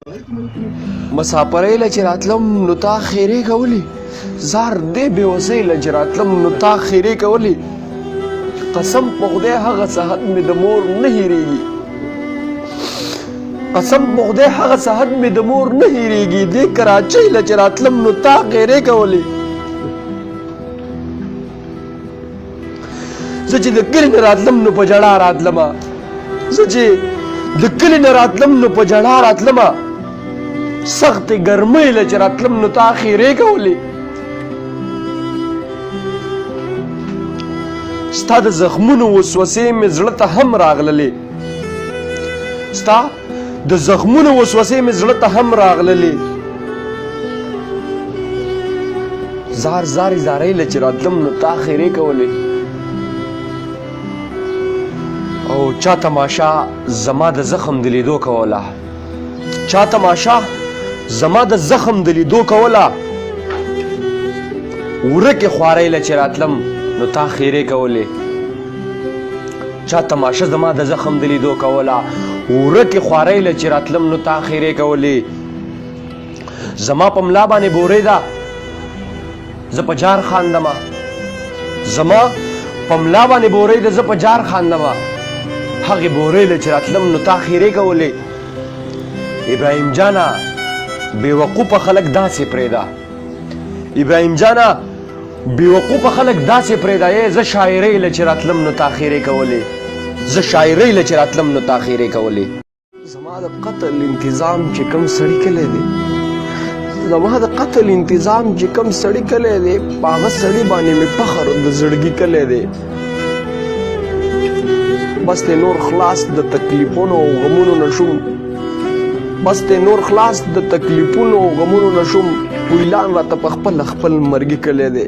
مسافرۍ له چې راتلم نو تا خیرې کولې زار دې بېوسۍ له چې راتلم نو تا خیرې کولې قسم په خدای هغه صحت مې د مور نه هېرېږي قسم په خدای هغه صحت مې د مور نه هېرېږي دې کراچۍ له چې راتلم نو تا خیرې کولې زه چې د کلي نه راتلم نو په ژړا راتلمه زه چې د کلي نه راتلم نو په ژړا راتلمه سخت ګرمۍ له چې راتلم نو تا خیرې کولې ستا د زخمونو وسوسې مې زړه ته هم راغللې ستا د زخمونو وسوسې مې زړه ته هم راغللې زار زارې زارۍ له چې راتلم نو تا خیرې کولې او چا تماشا زما د زخم د لیدو کوله چا تماشا زما د زخم د لیدو کوله ورکې خوارۍ له چې راتلم نو تا خیرې کولې چا تماشا زما د زخم د لیدو کوله ورکې خوارۍ له چې راتلم نو تا خیرې کولې زما په ملا باندې بورې ده زه په جار خاندمه زما په ملا باندې بورې ده زه په جار خاندمه هغې بورې له چې راتلم نو تا خیرې کولې ابراهیم جانا بېوقوفه خلک داسې پرېږده ابراهیم جانا بېوقوفه خلک داسې پرېږده زه شاعرۍ له چې راتلم نو تا خیرې کولې زه شاعرۍ له چې راتلم نو تا خیرې کولې زما د قتل انتظام چې کوم سړي کلی دی زما د قتل انتظام چې کوم سړي کلی دی په هغه سړي باندې مې فخر د زړګي کلی دی بس ته نور خلاص د تکلیفونو او غمونو نشم بس ته نور خلاص د تکلیفونو او غمونو نشم ویلان راته په خپل مرګي کلی دی